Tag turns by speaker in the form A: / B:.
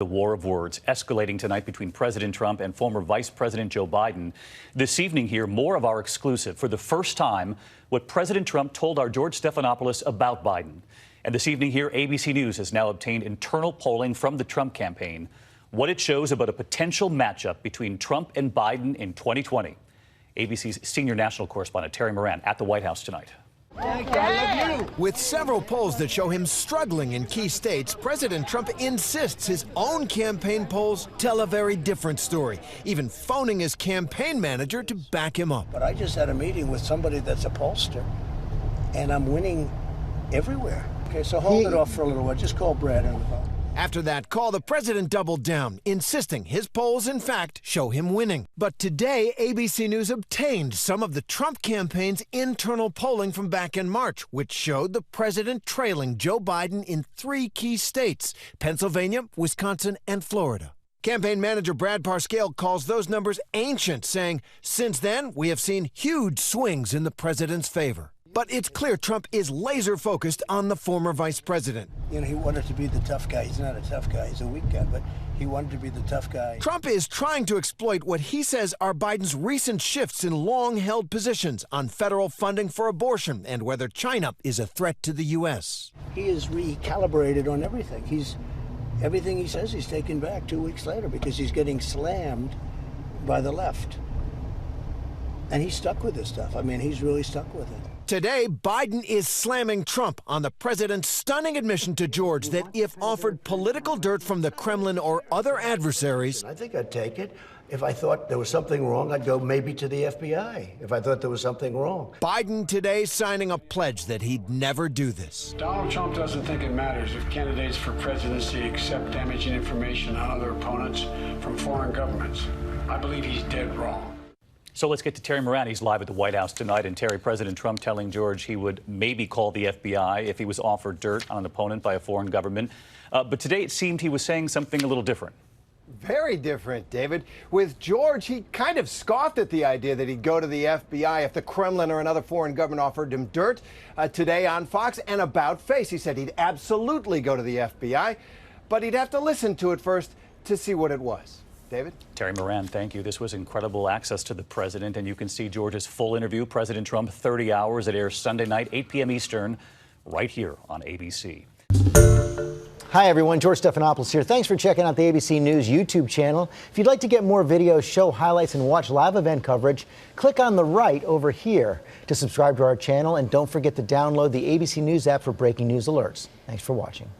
A: The war of words escalating tonight between President Trump and former Vice President Joe Biden. This evening here, more of our exclusive. For the first time, what President Trump told our George Stephanopoulos about Biden. And this evening here, ABC News has now obtained internal polling from the Trump campaign. What it shows about a potential matchup between Trump and Biden in 2020. ABC's senior national correspondent Terry Moran at the White House tonight.
B: With several polls that show him struggling in key states, President Trump insists his own campaign polls tell a very different story, even phoning his campaign manager to back him up.
C: But I just had a meeting with somebody that's a pollster, and I'm winning everywhere. Okay, so hold it off for a little while. Just call Brad on the phone.
B: After that call, the president doubled down, insisting his polls, in fact, show him winning. But today, ABC News obtained some of the Trump campaign's internal polling from back in March, which showed the president trailing Joe Biden in 3 key states: Pennsylvania, Wisconsin, and Florida. Campaign manager Brad Parscale calls those numbers ancient, saying, since then, we have seen huge swings in the president's favor. But it's clear Trump is laser-focused on the former vice president.
C: You know, he wanted to be the tough guy. He's not a tough guy. He's a weak guy, but he wanted to be the tough guy.
B: Trump is trying to exploit what he says are Biden's recent shifts in long-held positions on federal funding for abortion and whether China is a threat to the U.S.
C: He is recalibrated on everything. Everything he says he's taken back 2 weeks later because he's getting slammed by the left. And he's stuck with this stuff. I mean, he's really stuck with it.
B: Today, Biden is slamming Trump on the president's stunning admission to George that if offered political dirt from the Kremlin or other adversaries,
C: I think I'd take it. If I thought there was something wrong, I'd go maybe to the FBI if I thought there was something wrong.
B: Biden today signing a pledge that he'd never do this.
D: Donald Trump doesn't think it matters if candidates for presidency accept damaging information on other opponents from foreign governments. I believe he's dead wrong.
A: So let's get to Terry Moran. He's live at the White House tonight. And Terry, President Trump telling George he would maybe call the FBI if he was offered dirt on an opponent by a foreign government. But today it seemed he was saying something a little different.
E: Very different, David. With George, he kind of scoffed at the idea that he'd go to the FBI if the Kremlin or another foreign government offered him dirt. Today on Fox and About Face, he said he'd absolutely go to the FBI, but he'd have to listen to it first to see what it was. David?
A: Terry Moran, thank you. This was incredible access to the president, and you can see George's full interview, President Trump, 30 hours. It airs Sunday night, 8 p.m. Eastern, right here on ABC.
F: Hi, everyone. George Stephanopoulos here. Thanks for checking out the ABC News YouTube channel. If you'd like to get more videos, show highlights, and watch live event coverage, click on the right over here to subscribe to our channel. And don't forget to download the ABC News app for breaking news alerts. Thanks for watching.